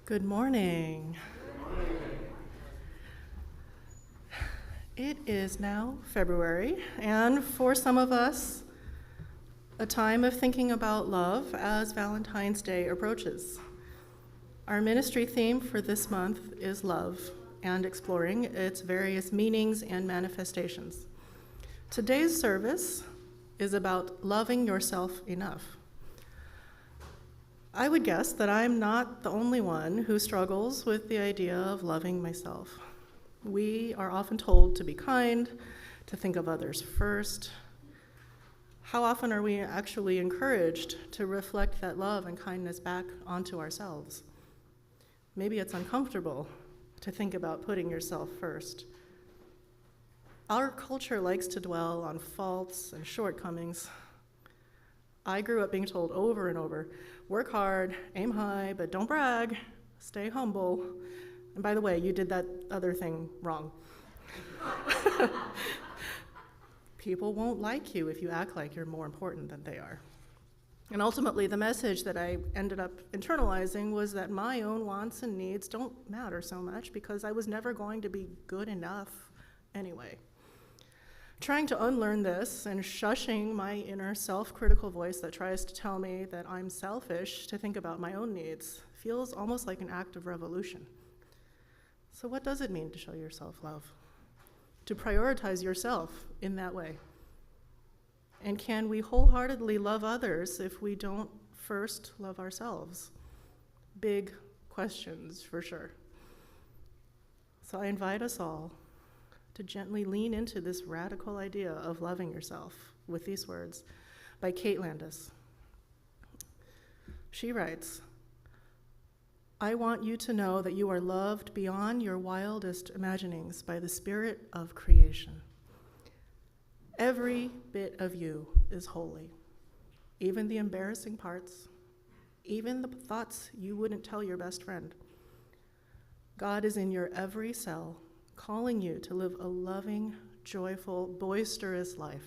Good morning. It is now February, and for some of us, a time of thinking about love as Valentine's Day approaches. Our ministry theme for this month is love and exploring its various meanings and manifestations. Today's service is about loving yourself enough. I would guess that I'm not the only one who struggles with the idea of loving myself. We are often told to be kind, to think of others first. How often are we actually encouraged to reflect that love and kindness back onto ourselves? Maybe it's uncomfortable to think about putting yourself first. Our culture likes to dwell on faults and shortcomings. I grew up being told over and over, work hard, aim high, but don't brag, stay humble. And by the way, you did that other thing wrong. People won't like you if you act like you're more important than they are. And ultimately, the message that I ended up internalizing was that my own wants and needs don't matter so much because I was never going to be good enough anyway. Trying to unlearn this and shushing my inner self-critical voice that tries to tell me that I'm selfish to think about my own needs feels almost like an act of revolution. So what does it mean to show yourself love? To prioritize yourself in that way? And can we wholeheartedly love others if we don't first love ourselves? Big questions for sure. So I invite us all to gently lean into this radical idea of loving yourself with these words by Kate Landis. She writes, I want you to know that you are loved beyond your wildest imaginings by the spirit of creation. Every bit of you is holy, even the embarrassing parts, even the thoughts you wouldn't tell your best friend. God is in your every cell, calling you to live a loving, joyful, boisterous life,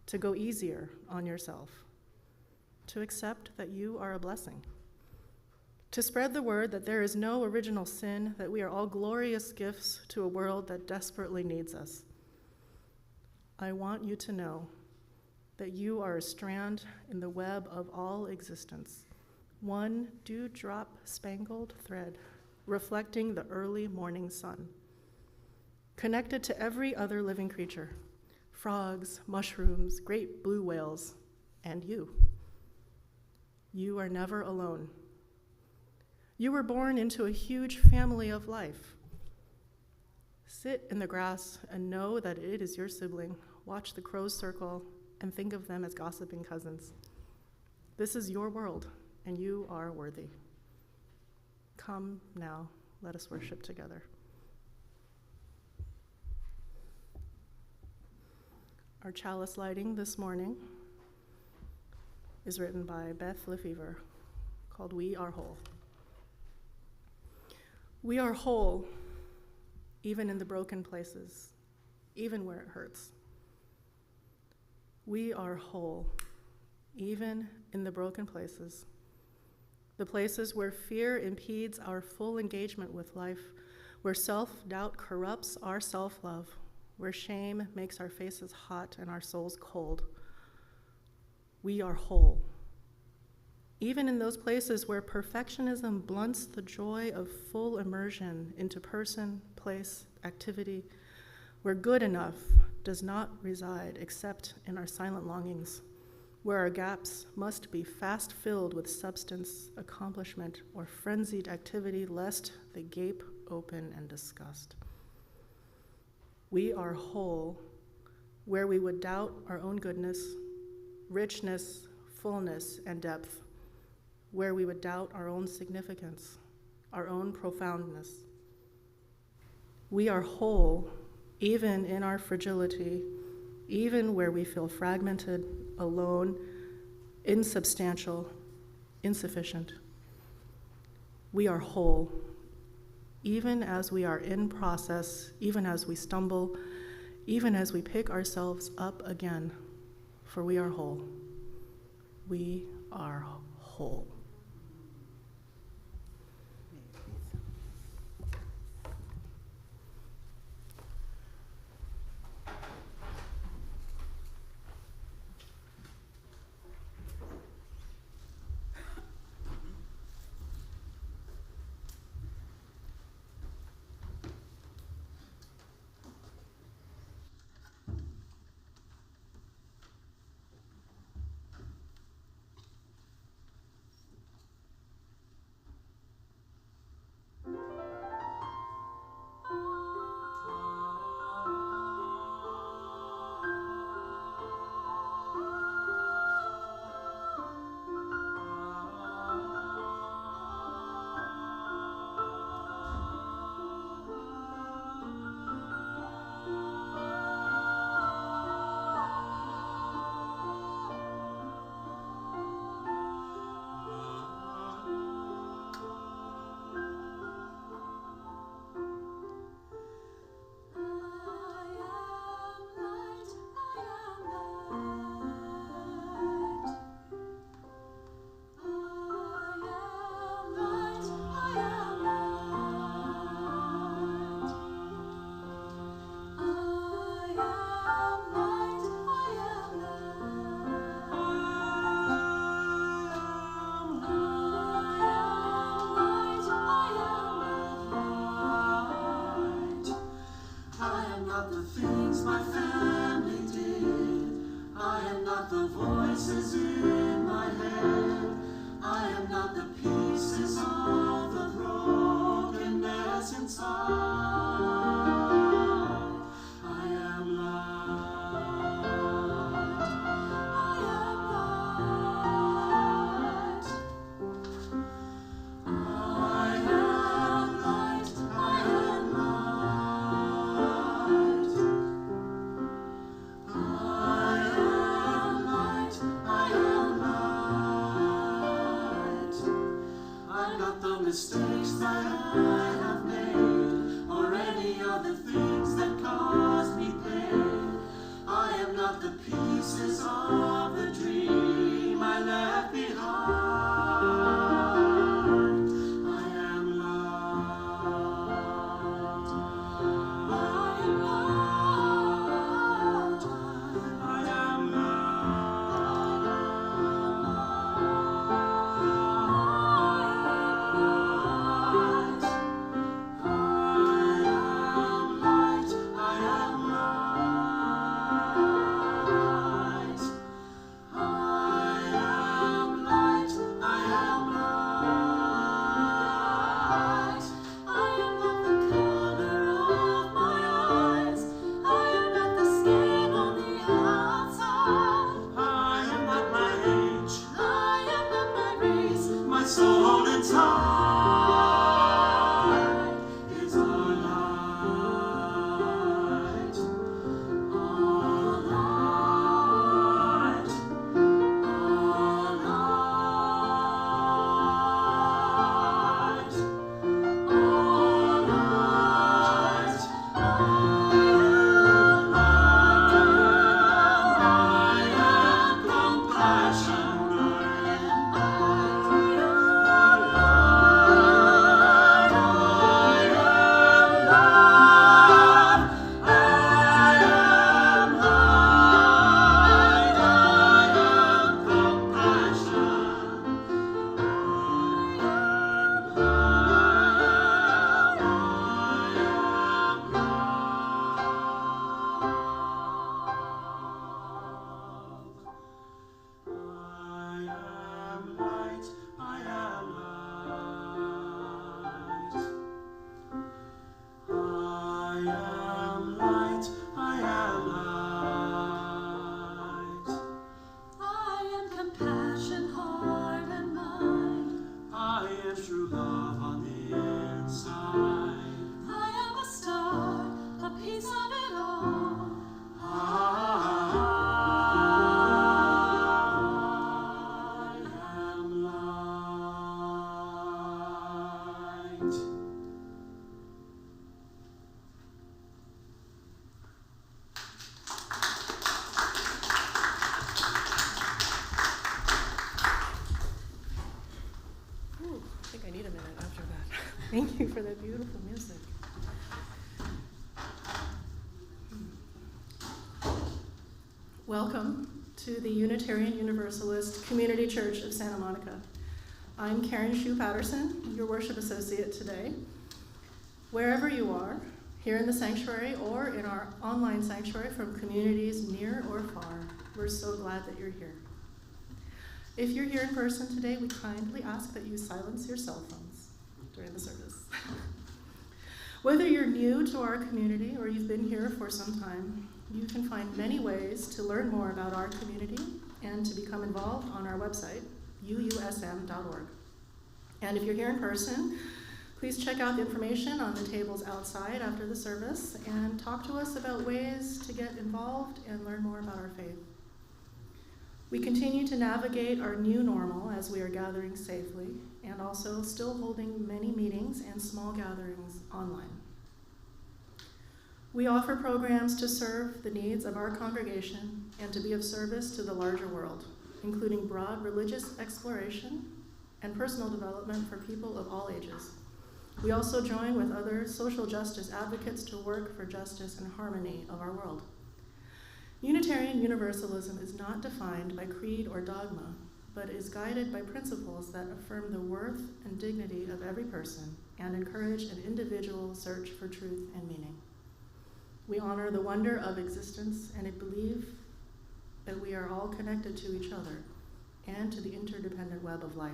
to go easier on yourself, to accept that you are a blessing, to spread the word that there is no original sin, that we are all glorious gifts to a world that desperately needs us. I want you to know that you are a strand in the web of all existence, one dewdrop spangled thread reflecting the early morning sun, connected to every other living creature, frogs, mushrooms, great blue whales, and you. You are never alone. You were born into a huge family of life. Sit in the grass and know that it is your sibling. Watch the crows circle and think of them as gossiping cousins. This is your world, and you are worthy. Come now, let us worship together. Our chalice lighting this morning is written by Beth Lefevre, called We Are Whole. We are whole, even in the broken places, even where it hurts. We are whole, even in the broken places, the places where fear impedes our full engagement with life, where self-doubt corrupts our self-love, where shame makes our faces hot and our souls cold. We are whole. Even in those places where perfectionism blunts the joy of full immersion into person, place, activity, where good enough does not reside except in our silent longings, where our gaps must be fast filled with substance, accomplishment, or frenzied activity, lest they gape open in disgust. We are whole, where we would doubt our own goodness, richness, fullness, and depth, where we would doubt our own significance, our own profoundness. We are whole, even in our fragility, even where we feel fragmented, alone, insubstantial, insufficient. We are whole, even as we are in process, even as we stumble, even as we pick ourselves up again, for we are whole. We are whole. Inside. mistakes that I have made, or any other things that caused me pain. I am not the pieces of the dream I left behind. I am light. I am light. I am soul and tide is our light, our light, our light, our light. I am compassion. True love on the inside. I am a star, a piece of it all. I am light. I think I need a minute after that. Thank you for that beautiful music. Welcome to the Unitarian Universalist Community Church of Santa Monica. I'm Hsu Patterson, your worship associate today. Wherever you are, here in the sanctuary or in our online sanctuary from communities near or far, we're so glad that you're here. If you're here in person today, we kindly ask that you silence your cell phones during the service. Whether you're new to our community or you've been here for some time, you can find many ways to learn more about our community and to become involved on our website, UUSM.org. And if you're here in person, please check out the information on the tables outside after the service and talk to us about ways to get involved and learn more about our faith. We continue to navigate our new normal as we are gathering safely and also still holding many meetings and small gatherings online. We offer programs to serve the needs of our congregation and to be of service to the larger world, including broad religious exploration and personal development for people of all ages. We also join with other social justice advocates to work for justice and harmony of our world. Unitarian Universalism is not defined by creed or dogma, but is guided by principles that affirm the worth and dignity of every person and encourage an individual search for truth and meaning. We honor the wonder of existence and believe that we are all connected to each other and to the interdependent web of life.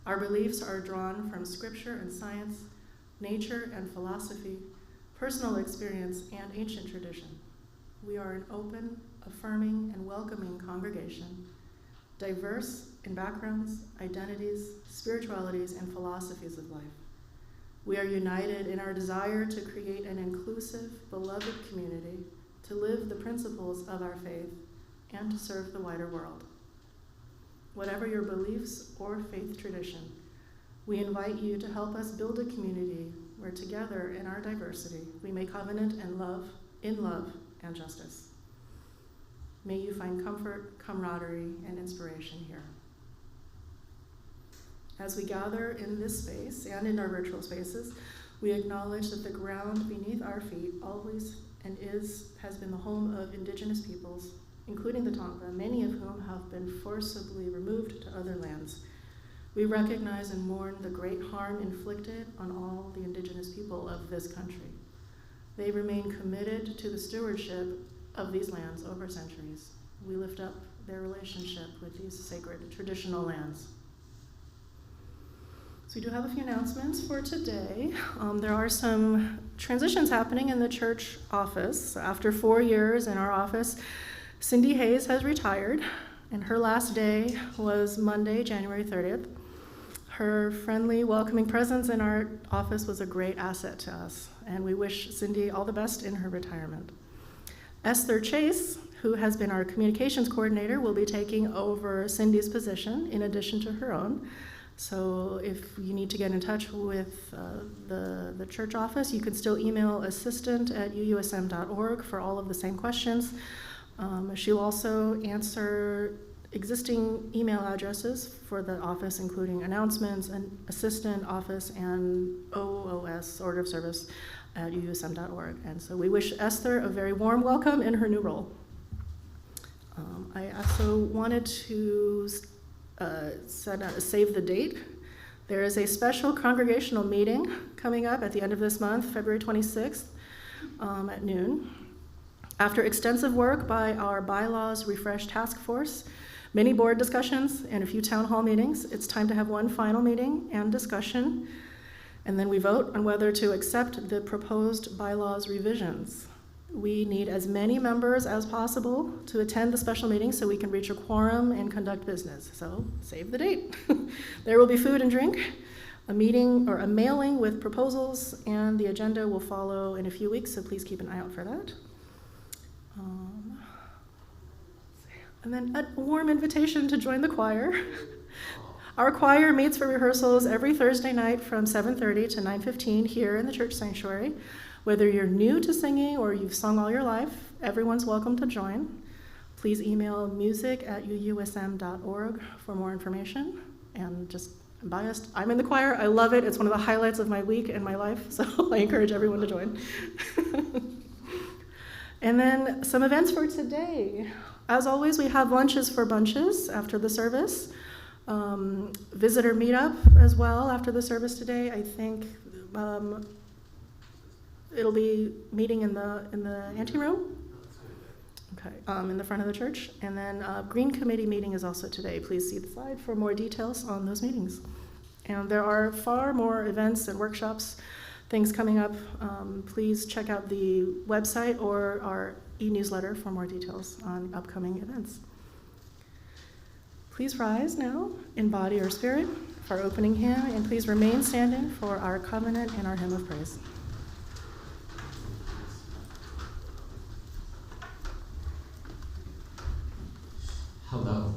Our beliefs are drawn from scripture and science, nature and philosophy, personal experience, and ancient tradition. We are an open, affirming, and welcoming congregation, diverse in backgrounds, identities, spiritualities, and philosophies of life. We are united in our desire to create an inclusive, beloved community, to live the principles of our faith, and to serve the wider world. Whatever your beliefs or faith tradition, We invite you to help us build a community where together in our diversity, we may covenant in love and justice. May you find comfort, camaraderie, and inspiration here. As we gather in this space and in our virtual spaces, we acknowledge that the ground beneath our feet always has been the home of Indigenous peoples, including the Tongva, many of whom have been forcibly removed to other lands. We recognize and mourn the great harm inflicted on all the Indigenous people of this country. They remain committed to the stewardship of these lands over centuries. We lift up their relationship with these sacred traditional lands. So we do have a few announcements for today. There are some transitions happening in the church office. So after 4 years in our office, Cindy Hayes has retired, and her last day was Monday, January 30th. Her friendly, welcoming presence in our office was a great asset to us, and we wish Cindy all the best in her retirement. Esther Chase, who has been our communications coordinator, will be taking over Cindy's position in addition to her own. So if you need to get in touch with the church office, you can still email assistant@uusm.org for all of the same questions. She'll also answer existing email addresses for the office, including announcements and assistant office and OOS, Order of Service, at uusm.org. And so we wish Esther a very warm welcome in her new role. I also wanted to save the date. There is a special congregational meeting coming up at the end of this month, February 26th at noon. After extensive work by our Bylaws Refresh Task Force, many board discussions, and a few town hall meetings, it's time to have one final meeting and discussion, and then we vote on whether to accept the proposed bylaws revisions. We need as many members as possible to attend the special meeting so we can reach a quorum and conduct business. So save the date. There will be food and drink, a meeting or a mailing with proposals, and the agenda will follow in a few weeks, so please keep an eye out for that. And then a warm invitation to join the choir. Our choir meets for rehearsals every Thursday night from 7:30 to 9:15 here in the church sanctuary. Whether you're new to singing or you've sung all your life, everyone's welcome to join. Please email music@uusm.org for more information. And just, I'm biased, I'm in the choir, I love it, it's one of the highlights of my week and my life, so I encourage everyone to join. And then some events for today. As always, we have lunches for bunches after the service. Visitor meetup as well after the service today. I think it'll be meeting in the anteroom. Okay, in the front of the church. And then Green Committee meeting is also today. Please see the slide for more details on those meetings. And there are far more events and workshops, things coming up. Please check out the website or our e-newsletter for more details on upcoming events. Please rise now in body or spirit for our opening hymn, and please remain standing for our covenant and our hymn of praise. Hello.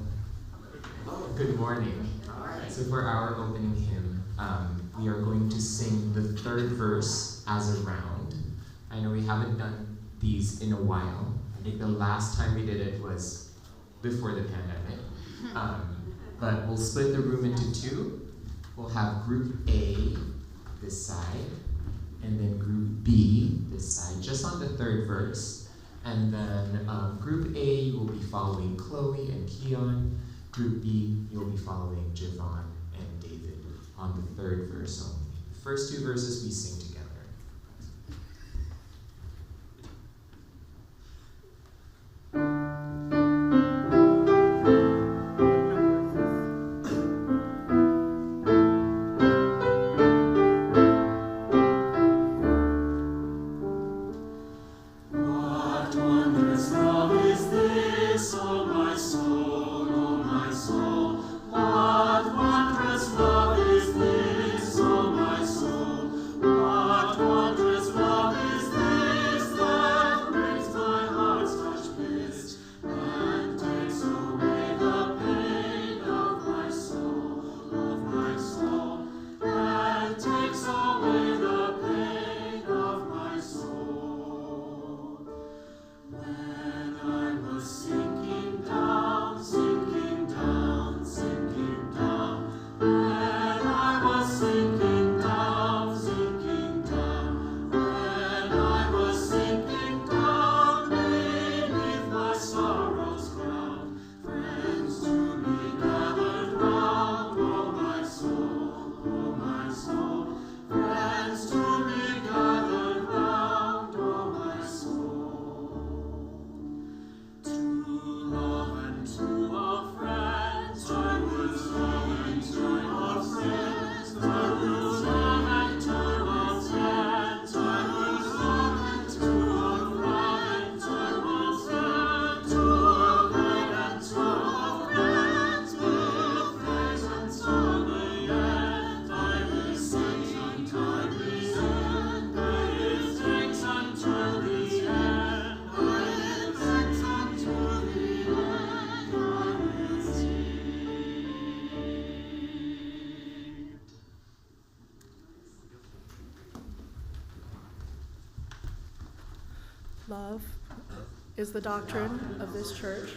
Good morning. So for our opening hymn, we are going to sing the third verse as a round. I know we haven't done these in a while. I think the last time we did it was before the pandemic. But we'll split the room into two. We'll have group A this side, and then group B this side, just on the third verse. And then group A, you will be following Chloe and Keon. Group B, you'll be following Javon and David on the third verse only. The first two verses we sing together. What wondrous love is this, O my soul? Love is the doctrine of this church.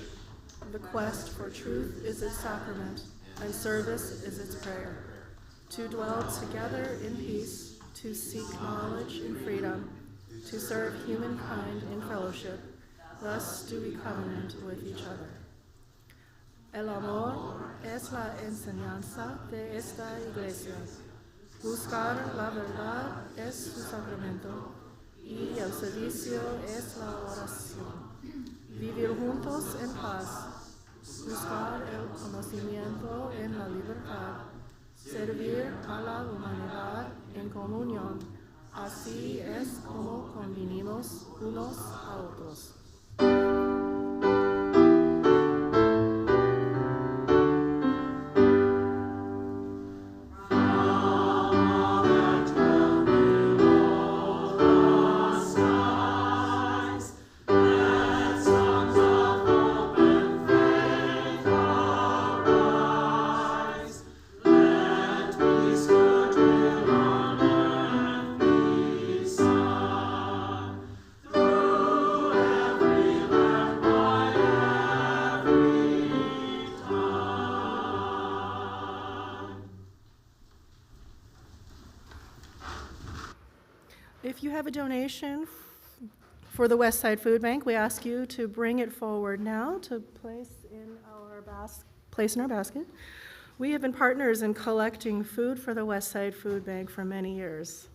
The quest for truth is its sacrament, and service is its prayer. To dwell together in peace, to seek knowledge in freedom, to serve humankind in fellowship, thus do we covenant with each other. El amor es la enseñanza de esta iglesia. Buscar la verdad es su sacramento, y el servicio es la oración. Vivir juntos en paz, buscar el conocimiento en la libertad, servir a la humanidad en comunión. Así es como convinimos unos a otros. If you have a donation for the West Side Food Bank, we ask you to bring it forward now to place in our basket. We have been partners in collecting food for the West Side Food Bank for many years.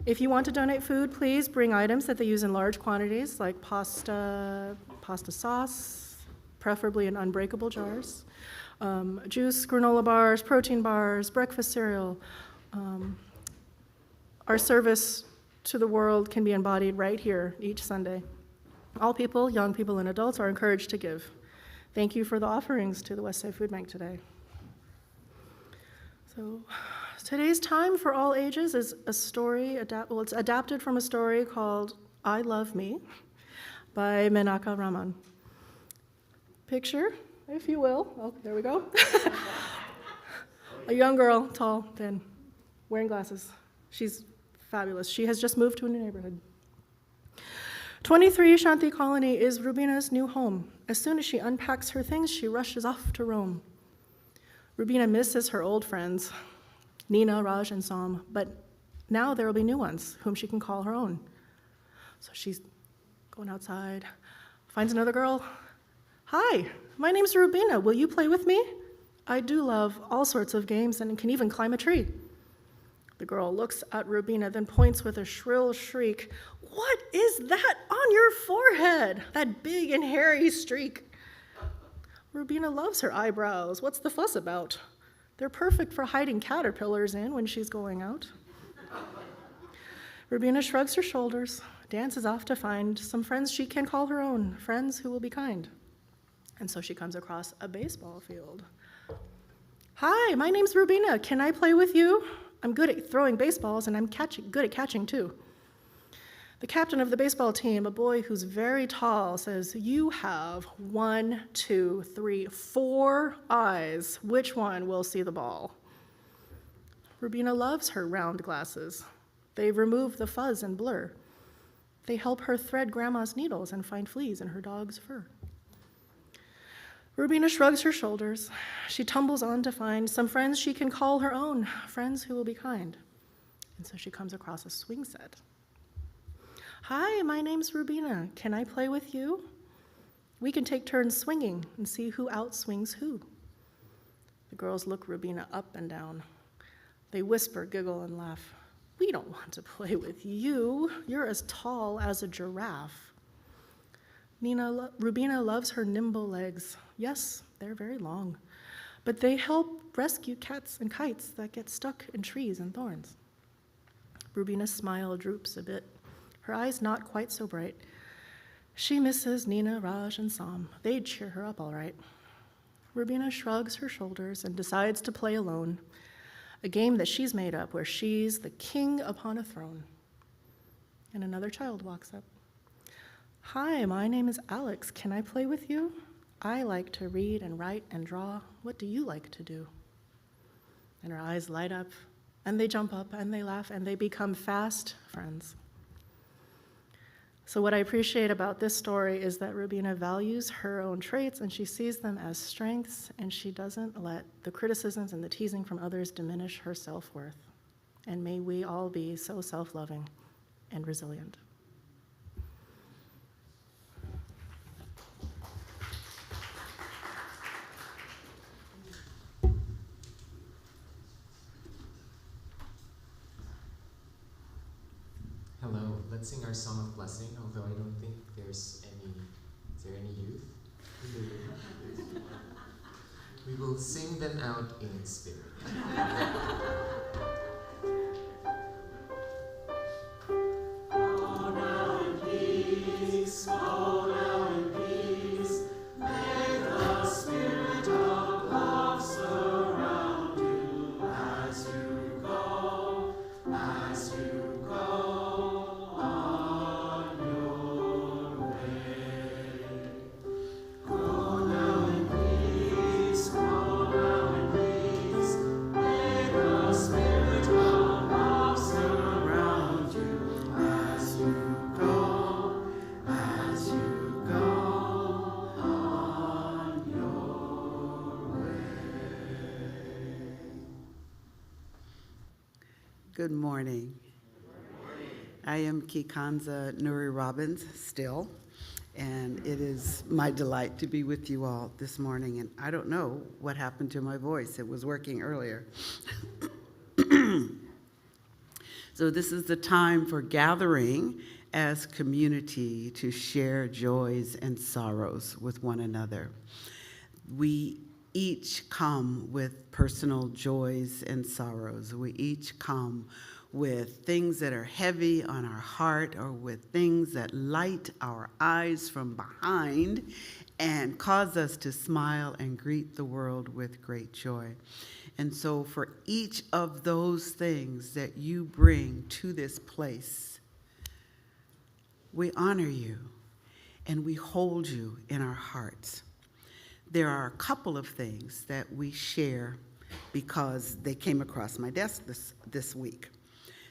If you want to donate food, please bring items that they use in large quantities, like pasta sauce, preferably in unbreakable jars, juice, granola bars, protein bars, breakfast cereal. Our service to the world can be embodied right here each Sunday. All people, young people, and adults are encouraged to give. Thank you for the offerings to the West Side Food Bank today. So today's time for all ages is a story, it's adapted from a story called I Love Me by Menaka Raman. Picture, if you will. Oh, there we go. A young girl, tall, thin, wearing glasses. She's fabulous. She has just moved to a new neighborhood. 23 Shanti Colony is Rubina's new home. As soon as she unpacks her things, she rushes off to Rome. Rubina misses her old friends, Nina, Raj, and Sam, but now there will be new ones whom she can call her own. So she's going outside, finds another girl. Hi, my name's Rubina. Will you play with me? I do love all sorts of games and can even climb a tree. The girl looks at Rubina, then points with a shrill shriek. What is that on your forehead? That big and hairy streak. Rubina loves her eyebrows. What's the fuss about? They're perfect for hiding caterpillars in when she's going out. Rubina shrugs her shoulders, dances off to find some friends she can call her own, friends who will be kind. And so she comes across a baseball field. Hi, my name's Rubina. Can I play with you? I'm good at throwing baseballs, and I'm good at catching, too. The captain of the baseball team, a boy who's very tall, says, you have 1, 2, 3, 4 eyes. Which one will see the ball? Rubina loves her round glasses. They remove the fuzz and blur. They help her thread grandma's needles and find fleas in her dog's fur. Rubina shrugs her shoulders. She tumbles on to find some friends she can call her own, friends who will be kind. And so she comes across a swing set. Hi, my name's Rubina. Can I play with you? We can take turns swinging and see who outswings who. The girls look Rubina up and down. They whisper, giggle, and laugh. We don't want to play with you. You're as tall as a giraffe. Rubina loves her nimble legs. Yes, they're very long, but they help rescue cats and kites that get stuck in trees and thorns. Rubina's smile droops a bit, her eyes not quite so bright. She misses Nina, Raj, and Sam. They'd cheer her up all right. Rubina shrugs her shoulders and decides to play alone, a game that she's made up where she's the king upon a throne. And another child walks up. Hi, my name is Alex. Can I play with you? I like to read and write and draw. What do you like to do? And her eyes light up, and they jump up, and they laugh, and they become fast friends. So what I appreciate about this story is that Rubina values her own traits and she sees them as strengths, and she doesn't let the criticisms and the teasing from others diminish her self-worth. And may we all be so self-loving and resilient. Hello, let's sing our song of blessing, although I don't think is there any youth? We will sing them out in spirit. Go now in peace, go now in peace. May the spirit of love surround you as you go, as you go on your way. Go now in peace, go now in peace. May the spirit of love surround you as you go, as you go on your way. Good morning. I am Kikanza Nuri-Robins still, and it is my delight to be with you all this morning. And I don't know what happened to my voice. It was working earlier. So this is the time for gathering as community to share joys and sorrows with one another. We each come with personal joys and sorrows. We each come with things that are heavy on our heart, or with things that light our eyes from behind and cause us to smile and greet the world with great joy. And so for each of those things that you bring to this place, we honor you and we hold you in our hearts. There are a couple of things that we share because they came across my desk this week.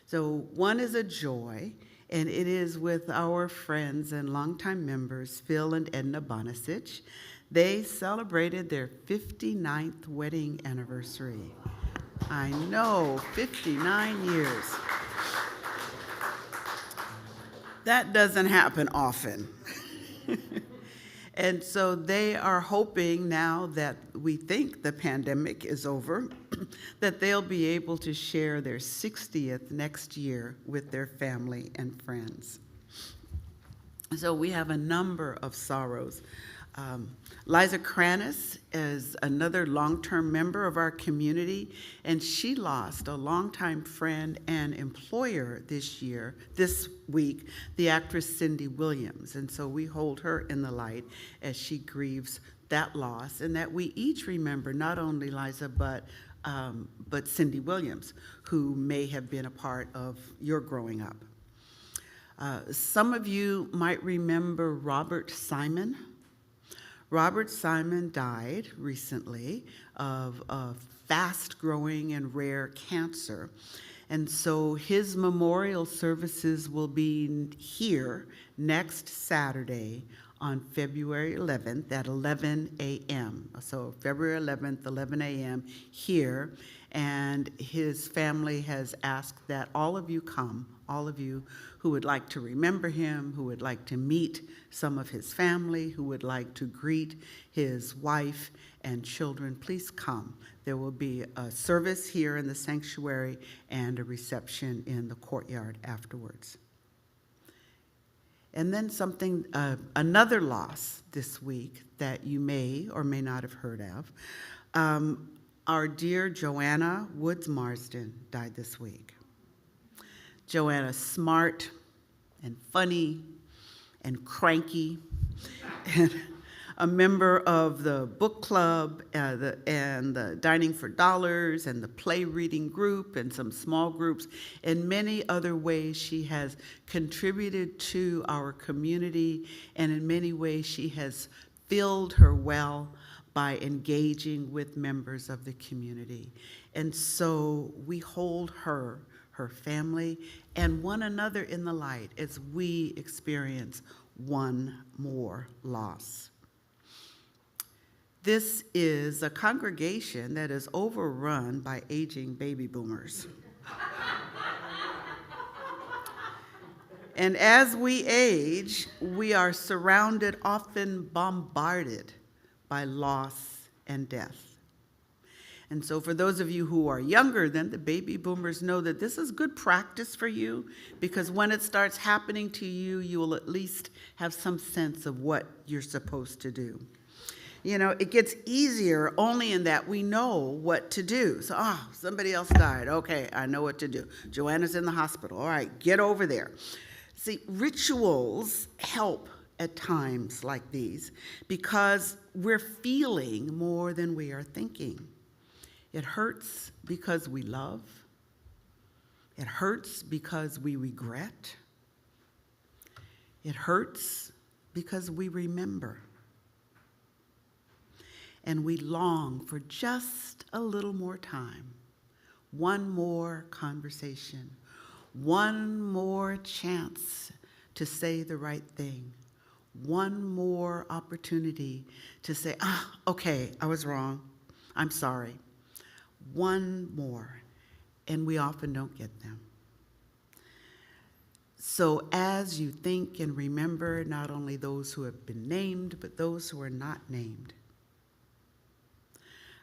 So one is a joy, and it is with our friends and longtime members, Phil and Edna Bonasich. They celebrated their 59th wedding anniversary. I know, 59 years. That doesn't happen often. And so they are hoping, now that we think the pandemic is over, that they'll be able to share their 60th next year with their family and friends. So we have a number of sorrows. Liza Kranis is another long-term member of our community, and she lost a longtime friend and employer this week, the actress Cindy Williams. And so we hold her in the light as she grieves that loss, and that we each remember not only Liza, but Cindy Williams, who may have been a part of your growing up. Some of you might remember Robert Simon. Robert Simon died recently of a fast-growing and rare cancer. And so his memorial services will be here next Saturday on February 11th at 11 a.m. So February 11th, 11 a.m. here. And his family has asked that all of you come, all of you who would like to remember him, who would like to meet some of his family, who would like to greet his wife and children, please come. There will be a service here in the sanctuary and a reception in the courtyard afterwards. And then another loss this week that you may or may not have heard of. Our dear Joanna Woods Marsden died this week. Joanna, smart and funny and cranky, and a member of the book club and the Dining for Dollars and the play reading group and some small groups. In many other ways, she has contributed to our community, and in many ways, she has filled her well by engaging with members of the community. And so we hold her her family, and one another in the light as we experience one more loss. This is a congregation that is overrun by aging baby boomers. And as we age, we are surrounded, often bombarded by loss and death. And so for those of you who are younger than the baby boomers, know that this is good practice for you, because when it starts happening to you, you will at least have some sense of what you're supposed to do. You know, it gets easier only in that we know what to do. So, somebody else died. Okay, I know what to do. Joanna's in the hospital. All right, get over there. See, rituals help at times like these because we're feeling more than we are thinking. It hurts because we love. It hurts because we regret. It hurts because we remember. And we long for just a little more time, one more conversation, one more chance to say the right thing, one more opportunity to say, okay, I was wrong, I'm sorry. One more, and we often don't get them. So as you think and remember not only those who have been named, but those who are not named,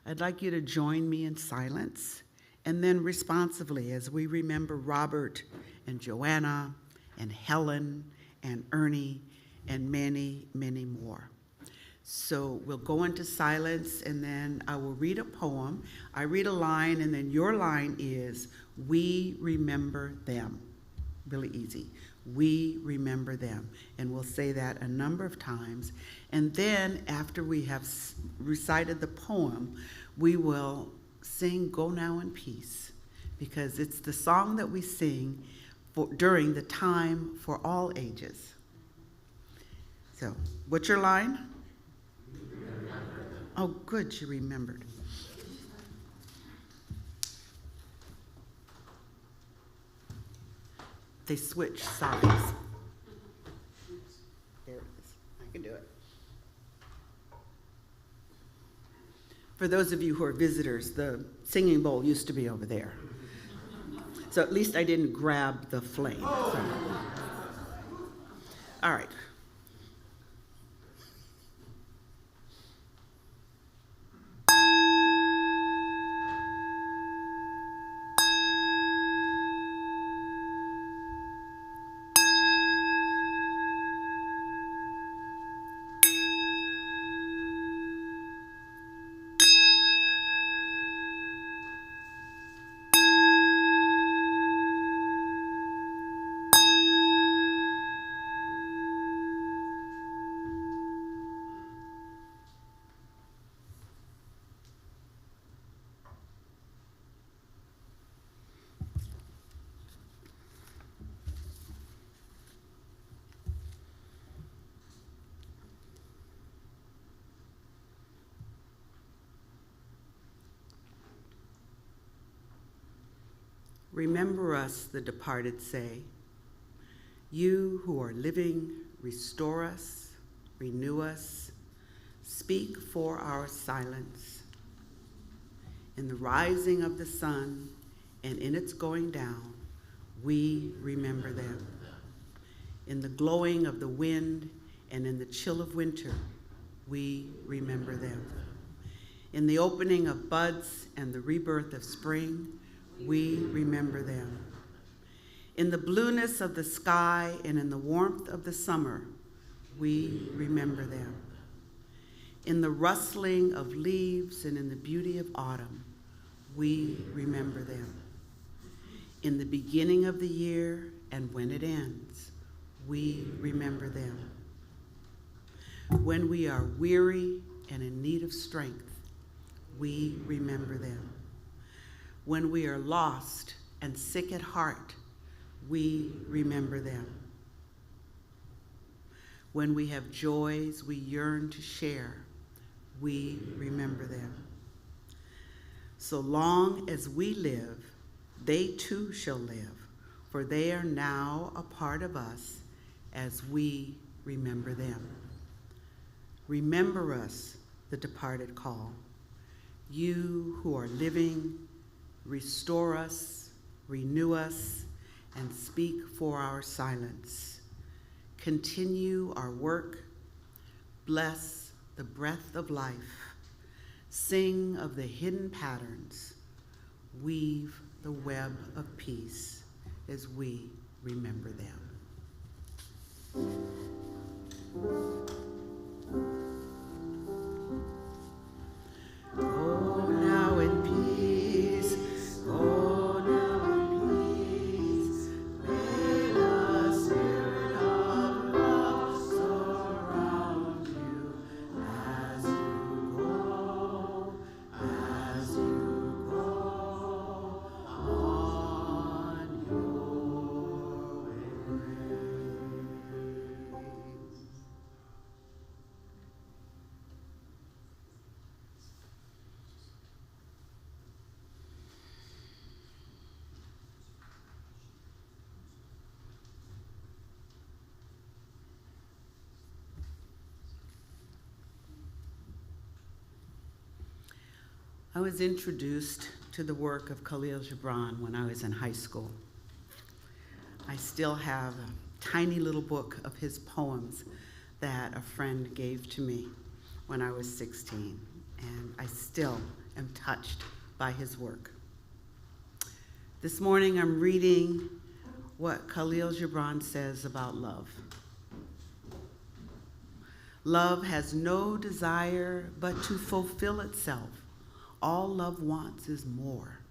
I'd like you to join me in silence and then responsively as we remember Robert and Joanna and Helen and Ernie and many, many more. So we'll go into silence and then I will read a poem. I read a line and then your line is, we remember them. Really easy. We remember them. And we'll say that a number of times. And then after we have recited the poem, we will sing Go Now in Peace, because it's the song that we sing during the time for all ages. So, what's your line? Oh, good, you remembered. They switch sides. There it is. I can do it. For those of you who are visitors, the singing bowl used to be over there. So at least I didn't grab the flame. So. All right. Remember us, the departed say. You who are living, restore us, renew us, speak for our silence. In the rising of the sun and in its going down, we remember them. In the glowing of the wind and in the chill of winter, we remember them. In the opening of buds and the rebirth of spring, we remember them. In the blueness of the sky and in the warmth of the summer, we remember them. In the rustling of leaves and in the beauty of autumn, we remember them. In the beginning of the year and when it ends, we remember them. When we are weary and in need of strength, we remember them. When we are lost and sick at heart, we remember them. When we have joys we yearn to share, we remember them. So long as we live, They too shall live, for they are now a part of us as we remember them. Remember us, the departed call. You who are living, restore us, renew us, and speak for our silence. Continue our work. Bless the breath of life. Sing of the hidden patterns. Weave the web of peace as we remember them. Go now in peace. Go now in peace. May the spirit of love surround you as you go on your way. I was introduced to the work of Khalil Gibran when I was in high school. I still have a tiny little book of his poems that a friend gave to me when I was 16, and I still am touched by his work. This morning I'm reading what Khalil Gibran says about love. Love has no desire but to fulfill itself. All love wants is more.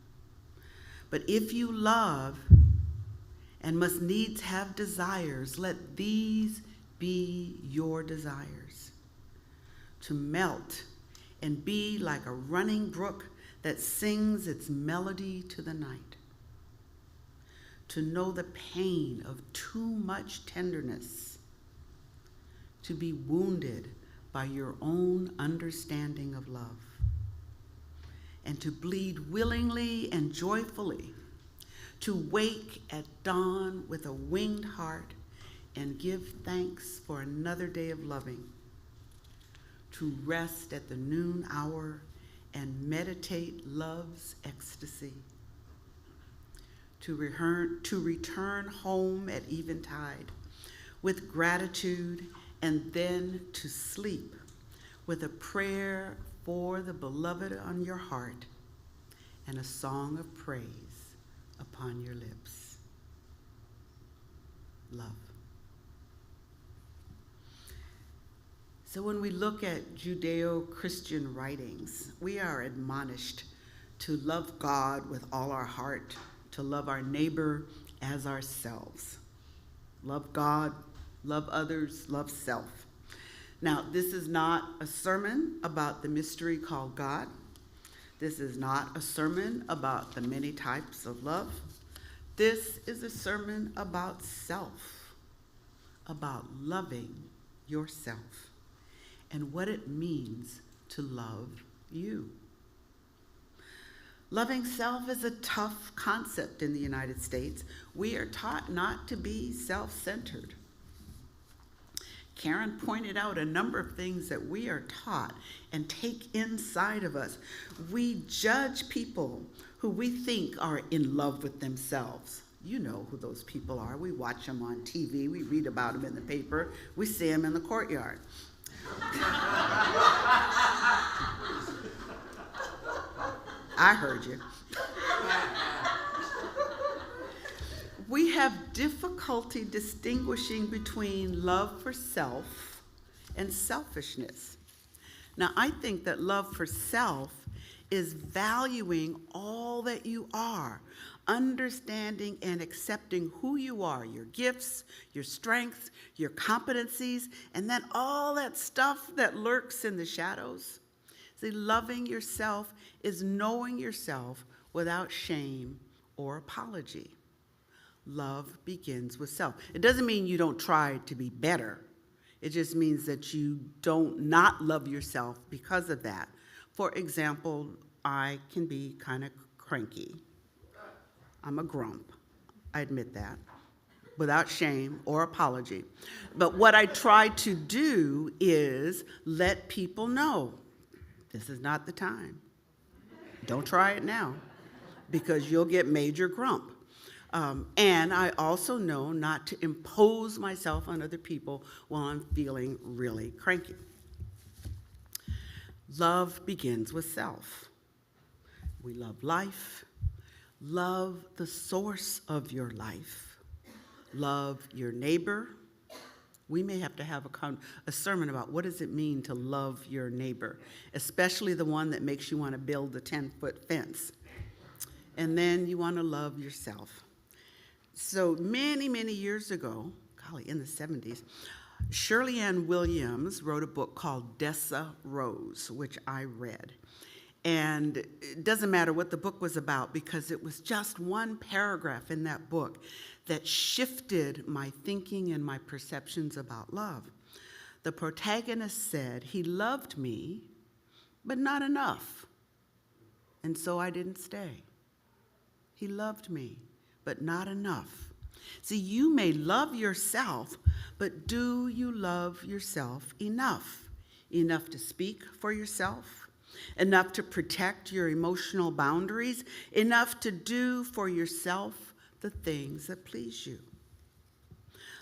But if you love and must needs have desires, let these be your desires. To melt and be like a running brook that sings its melody to the night. To know the pain of too much tenderness. To be wounded by your own understanding of love. And to bleed willingly and joyfully, to wake at dawn with a winged heart and give thanks for another day of loving, to rest at the noon hour and meditate love's ecstasy, to return home at eventide with gratitude and then to sleep with a prayer for the beloved on your heart and a song of praise upon your lips. Love. So when we look at Judeo-Christian writings, we are admonished to love God with all our heart, to love our neighbor as ourselves. Love God, love others, love self. Now, this is not a sermon about the mystery called God. This is not a sermon about the many types of love. This is a sermon about self, about loving yourself, and what it means to love you. Loving self is a tough concept in the United States. We are taught not to be self-centered. Karen pointed out a number of things that we are taught and take inside of us. We judge people who we think are in love with themselves. You know who those people are. We watch them on TV. We read about them in the paper. We see them in the courtyard. I heard you. We have difficulty distinguishing between love for self and selfishness. Now, I think that love for self is valuing all that you are, understanding and accepting who you are, your gifts, your strengths, your competencies, and then all that stuff that lurks in the shadows. See, loving yourself is knowing yourself without shame or apology. Love begins with self. It doesn't mean you don't try to be better. It just means that you don't not love yourself because of that. For example, I can be kind of cranky. I'm a grump. I admit that, without shame or apology. But what I try to do is let people know this is not the time. Don't try it now, because you'll get major grump. And I also know not to impose myself on other people while I'm feeling really cranky. Love begins with self. We love life. Love the source of your life. Love your neighbor. We may have to have a sermon about what does it mean to love your neighbor, especially the one that makes you want to build a 10-foot fence. And then you want to love yourself. So many, many years ago, golly, in the 70s, Shirley Ann Williams wrote a book called Dessa Rose, which I read. And it doesn't matter what the book was about, because it was just one paragraph in that book that shifted my thinking and my perceptions about love. The protagonist said, he loved me, but not enough. And so I didn't stay. He loved me, but not enough. See, you may love yourself, but do you love yourself enough? Enough to speak for yourself? Enough to protect your emotional boundaries? Enough to do for yourself the things that please you?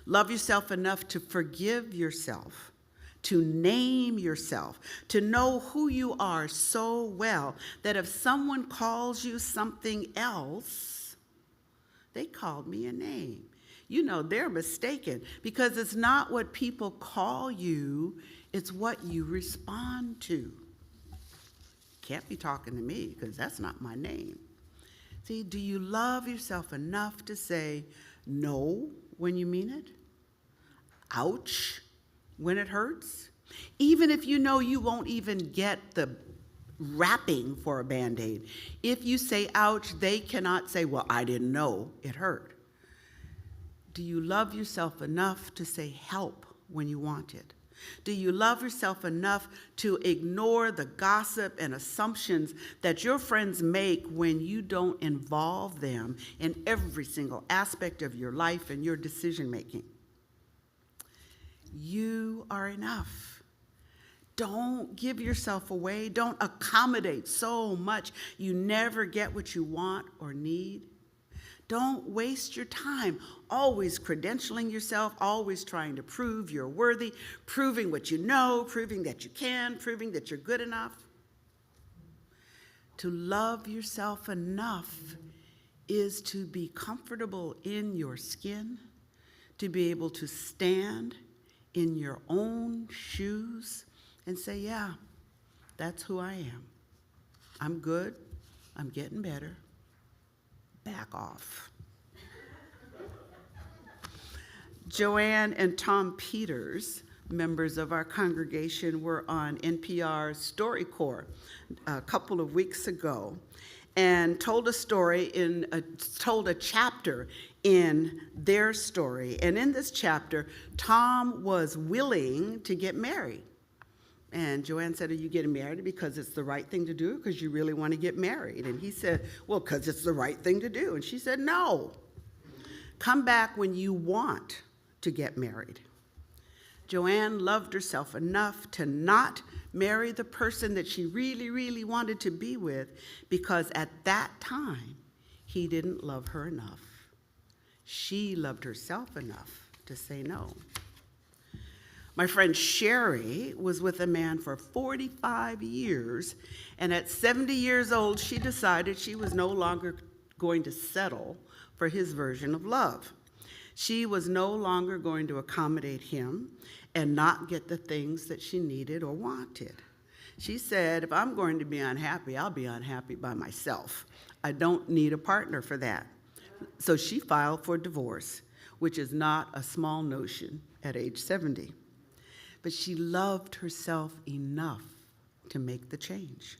Love yourself enough to forgive yourself, to name yourself, to know who you are so well that if someone calls you something else, they called me a name. You know, they're mistaken, because it's not what people call you, it's what you respond to. Can't be talking to me, because that's not my name. See, do you love yourself enough to say no when you mean it? Ouch when it hurts? Even if you know you won't even get the wrapping for a Band-Aid. If you say ouch, they cannot say, well, I didn't know it hurt. Do you love yourself enough to say help when you want it? Do you love yourself enough to ignore the gossip and assumptions that your friends make when you don't involve them in every single aspect of your life and your decision making? You are enough. Don't give yourself away. Don't accommodate so much you never get what you want or need. Don't waste your time always credentialing yourself, always trying to prove you're worthy, proving what you know, proving that you can, proving that you're good enough. To love yourself enough is to be comfortable in your skin, to be able to stand in your own shoes and say, yeah, that's who I am. I'm good. I'm getting better. Back off. Joanne and Tom Peters, members of our congregation, were on NPR's StoryCorps a couple of weeks ago and told a chapter in their story. And in this chapter, Tom was willing to get married. And Joanne said, are you getting married because it's the right thing to do, because you really want to get married? And he said, well, because it's the right thing to do. And she said, no. Come back when you want to get married. Joanne loved herself enough to not marry the person that she really, really wanted to be with, because at that time, he didn't love her enough. She loved herself enough to say no. My friend Sherry was with a man for 45 years, and at 70 years old, she decided she was no longer going to settle for his version of love. She was no longer going to accommodate him and not get the things that she needed or wanted. She said, if I'm going to be unhappy, I'll be unhappy by myself. I don't need a partner for that. So she filed for divorce, which is not a small notion at age 70. But she loved herself enough to make the change.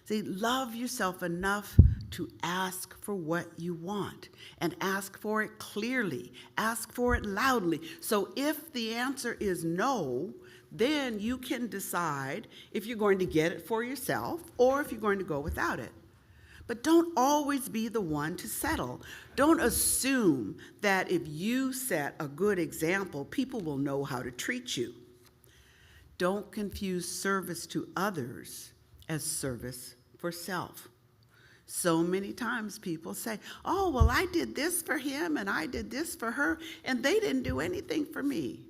See, love yourself enough to ask for what you want, and ask for it clearly, ask for it loudly. So if the answer is no, then you can decide if you're going to get it for yourself or if you're going to go without it. But don't always be the one to settle. Don't assume that if you set a good example, people will know how to treat you. Don't confuse service to others as service for self. So many times people say, oh, well, I did this for him and I did this for her, and they didn't do anything for me.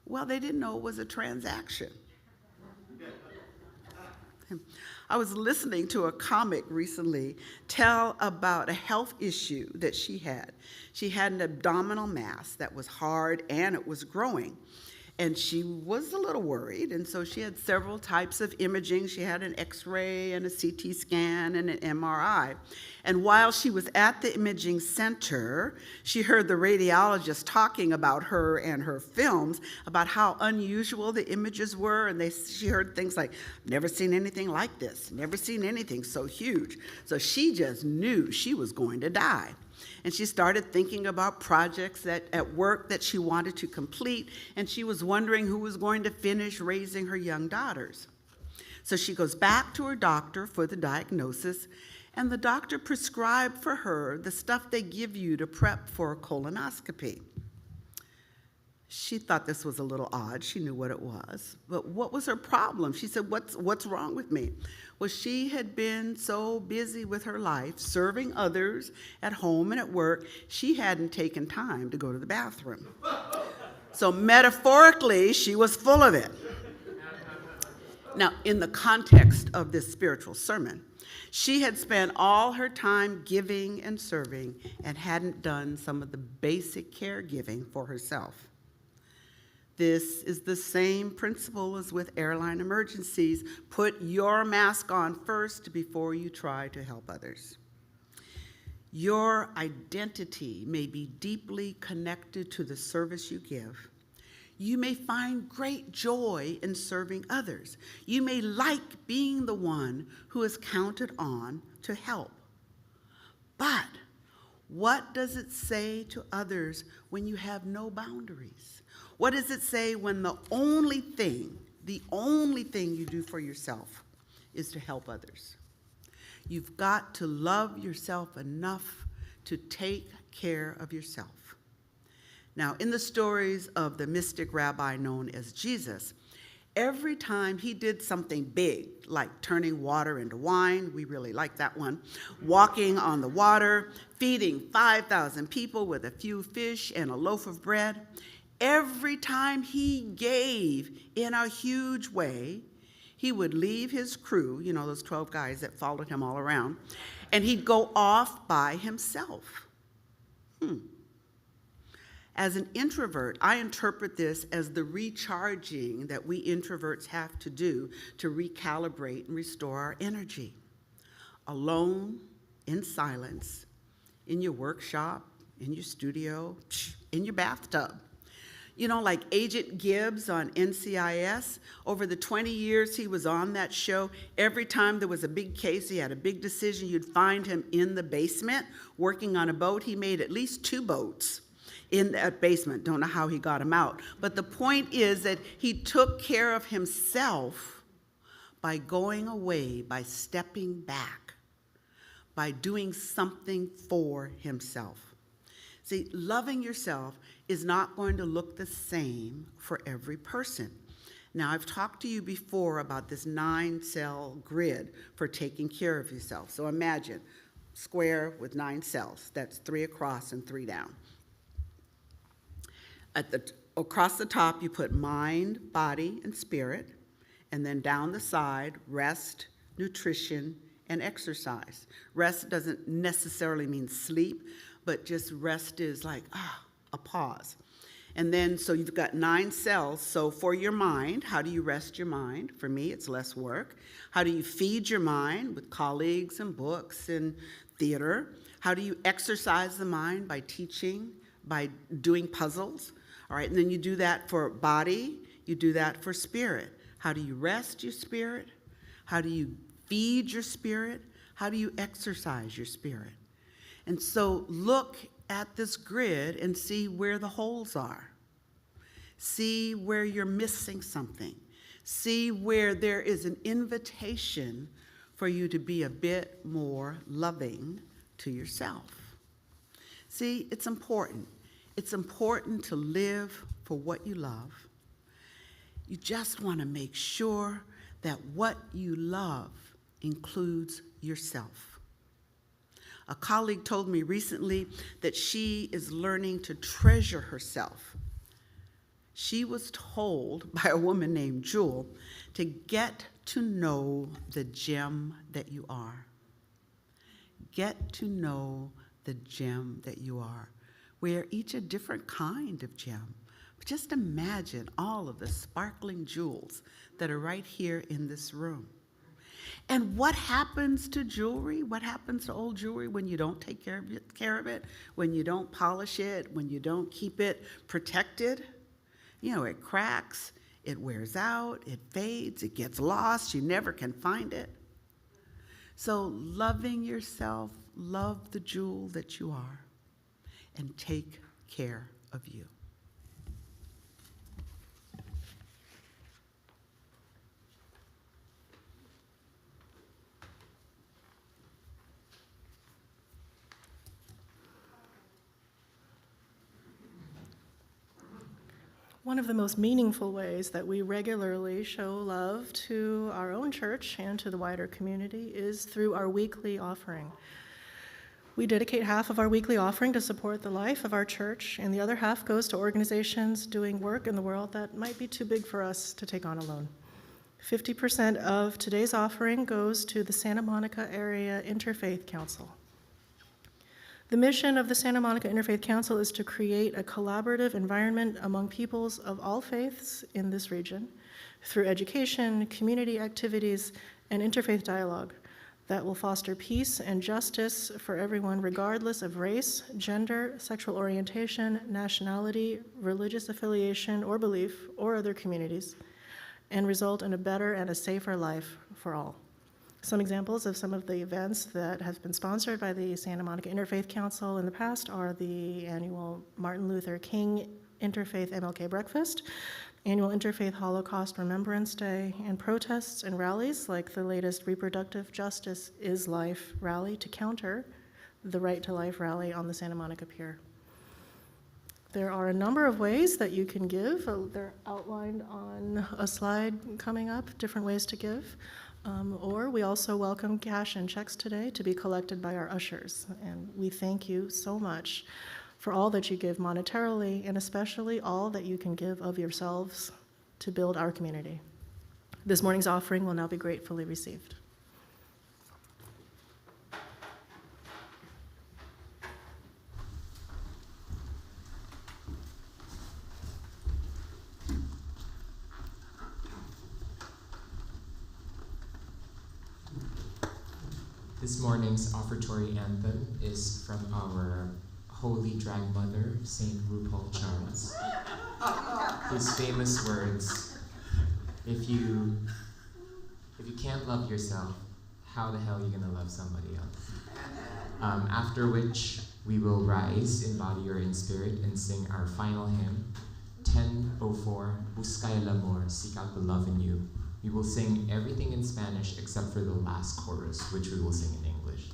Well, they didn't know it was a transaction. I was listening to a comic recently tell about a health issue that she had. She had an abdominal mass that was hard and it was growing. And she was a little worried, and so she had several types of imaging. She had an X-ray and a CT scan and an MRI. And while she was at the imaging center, she heard the radiologist talking about her and her films, about how unusual the images were, and she heard things like, never seen anything like this, never seen anything so huge. So she just knew she was going to die. And she started thinking about projects at work that she wanted to complete, and she was wondering who was going to finish raising her young daughters. So she goes back to her doctor for the diagnosis, and the doctor prescribed for her the stuff they give you to prep for a colonoscopy. She thought this was a little odd. She knew what it was. But what was her problem? She said, what's wrong with me? Well, she had been so busy with her life, serving others at home and at work, she hadn't taken time to go to the bathroom. So metaphorically, she was full of it. Now, in the context of this spiritual sermon, she had spent all her time giving and serving and hadn't done some of the basic caregiving for herself. This is the same principle as with airline emergencies. Put your mask on first before you try to help others. Your identity may be deeply connected to the service you give. You may find great joy in serving others. You may like being the one who is counted on to help. But what does it say to others when you have no boundaries? What does it say when the only thing you do for yourself is to help others? You've got to love yourself enough to take care of yourself. Now, in the stories of the mystic rabbi known as Jesus, every time he did something big, like turning water into wine, we really like that one, walking on the water, feeding 5,000 people with a few fish and a loaf of bread, every time he gave in a huge way, he would leave his crew, you know, those 12 guys that followed him all around, and he'd go off by himself. As an introvert, I interpret this as the recharging that we introverts have to do to recalibrate and restore our energy. Alone, in silence, in your workshop, in your studio, in your bathtub. You know, like Agent Gibbs on NCIS, over the 20 years he was on that show, every time there was a big case, he had a big decision, you'd find him in the basement working on a boat. He made at least 2 boats in that basement. Don't know how he got them out. But the point is that he took care of himself by going away, by stepping back, by doing something for himself. See, loving yourself is not going to look the same for every person. Now, I've talked to you before about this 9-cell grid for taking care of yourself. So imagine square with 9 cells. That's 3 across and 3 down. Across the top, you put mind, body, and spirit. And then down the side, rest, nutrition, and exercise. Rest doesn't necessarily mean sleep, but just rest is like, a pause. And then, so you've got 9 cells. So for your mind, how do you rest your mind? For me, it's less work. How do you feed your mind? With colleagues and books and theater. How do you exercise the mind? By teaching, by doing puzzles. All right, and then you do that for body, you do that for spirit. How do you rest your spirit? How do you feed your spirit? How do you exercise your spirit? And so look at this grid and see where the holes are. See where you're missing something. See where there is an invitation for you to be a bit more loving to yourself. See, it's important. It's important to live for what you love. You just want to make sure that what you love includes yourself. A colleague told me recently that she is learning to treasure herself. She was told by a woman named Jewel to get to know the gem that you are. Get to know the gem that you are. We are each a different kind of gem. But just imagine all of the sparkling jewels that are right here in this room. And what happens to jewelry? What happens to old jewelry when you don't take care of it, when you don't polish it, when you don't keep it protected? You know, it cracks, it wears out, it fades, it gets lost, you never can find it. So loving yourself, love the jewel that you are, and take care of you. One of the most meaningful ways that we regularly show love to our own church and to the wider community is through our weekly offering. We dedicate half of our weekly offering to support the life of our church, and the other half goes to organizations doing work in the world that might be too big for us to take on alone. 50% of today's offering goes to the Santa Monica Area Interfaith Council. The mission of the Santa Monica Interfaith Council is to create a collaborative environment among peoples of all faiths in this region through education, community activities, and interfaith dialogue that will foster peace and justice for everyone regardless of race, gender, sexual orientation, nationality, religious affiliation or belief, or other communities, and result in a better and a safer life for all. Some examples of some of the events that have been sponsored by the Santa Monica Interfaith Council in the past are the annual Martin Luther King Interfaith MLK Breakfast, annual Interfaith Holocaust Remembrance Day, and protests and rallies like the latest Reproductive Justice is Life rally to counter the Right to Life rally on the Santa Monica Pier. There are a number of ways that you can give. They're outlined on a slide coming up, different ways to give. Or we also welcome cash and checks today to be collected by our ushers. And we thank you so much for all that you give monetarily, and especially all that you can give of yourselves to build our community. This morning's offering will now be gratefully received. This morning's offertory anthem is from our holy drag mother, Saint RuPaul Charles. His famous words, if you can't love yourself, how the hell are you gonna love somebody else? After which we will rise in body or in spirit and sing our final hymn, 10:04, Busca el amor, seek out the love in you. We will sing everything in Spanish except for the last chorus, which we will sing in English.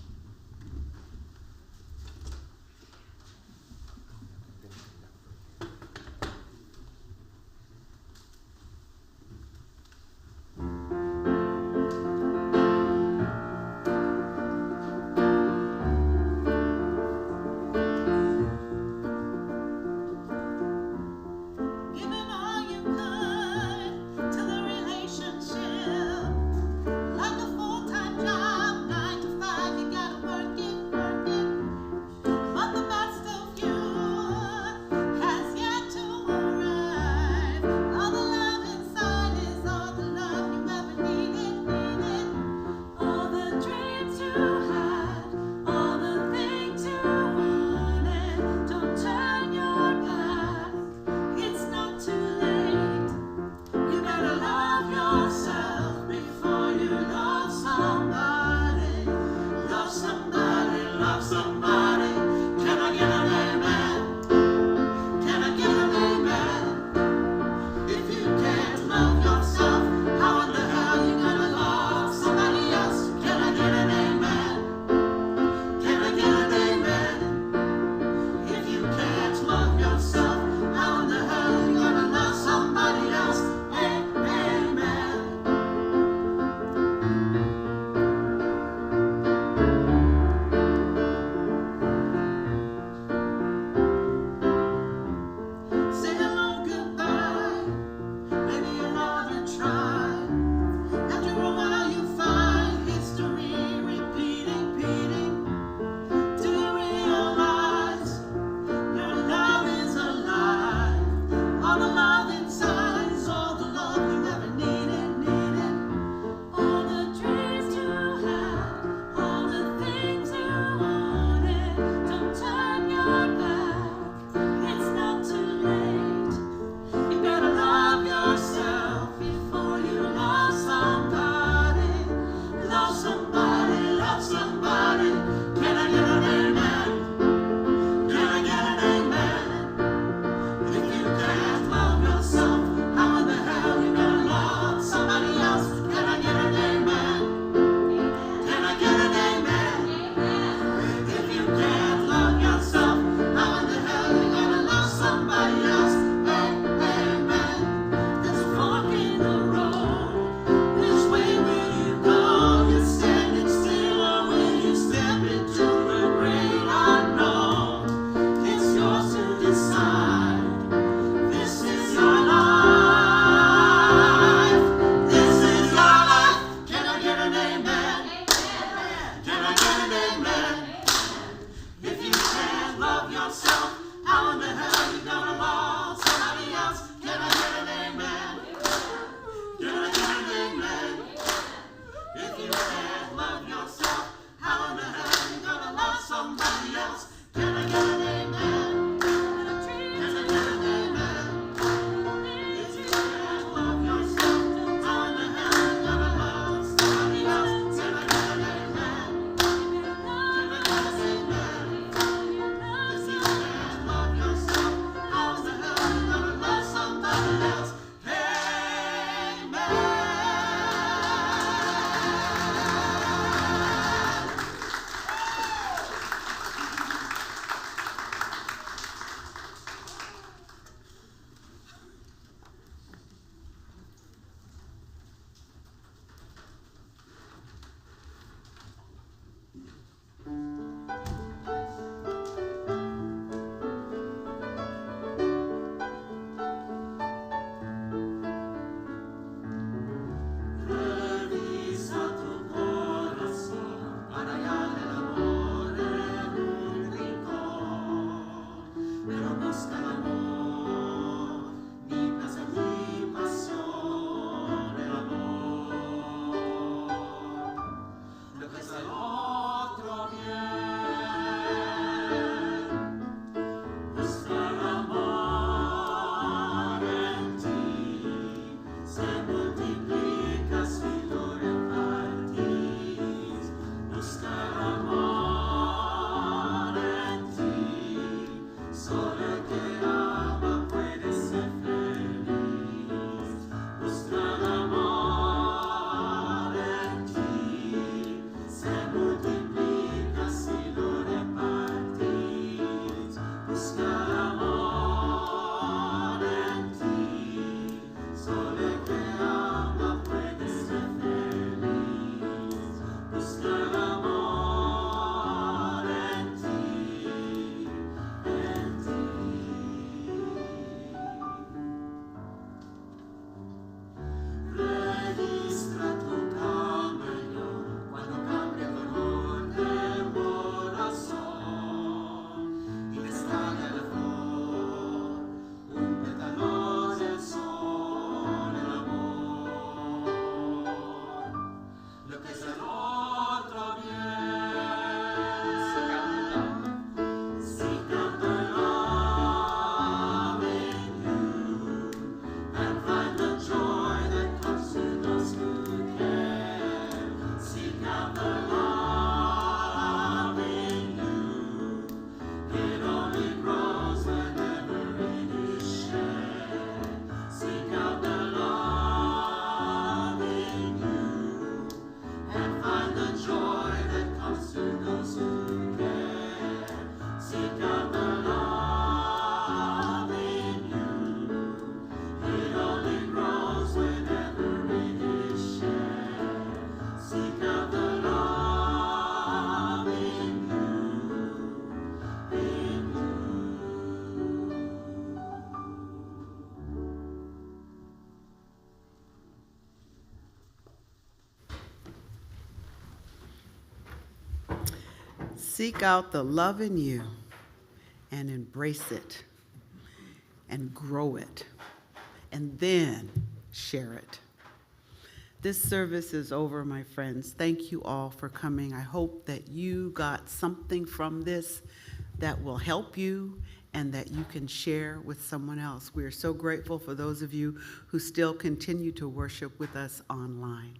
Giving all you could to the relationship, like a full-time job, 9 to 5. Seek out the love in you and embrace it and grow it and then share it. This service is over, my friends. Thank you all for coming. I hope that you got something from this that will help you and that you can share with someone else. We are so grateful for those of you who still continue to worship with us online.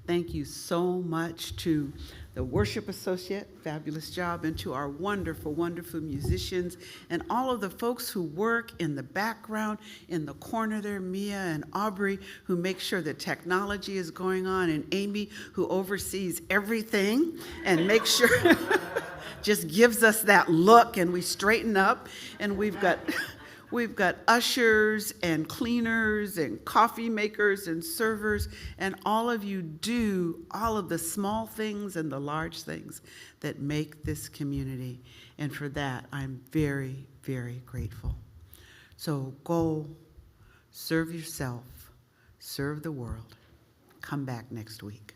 Thank you so much to the worship associate, fabulous job, and to our wonderful, wonderful musicians and all of the folks who work in the background, in the corner there, Mia and Aubrey, who make sure the technology is going on, and Amy, who oversees everything and makes sure, just gives us that look, and we straighten up, and we've got ushers and cleaners and coffee makers and servers, and all of you do all of the small things and the large things that make this community. And for that, I'm very, very grateful. So go serve yourself, serve the world. Come back next week.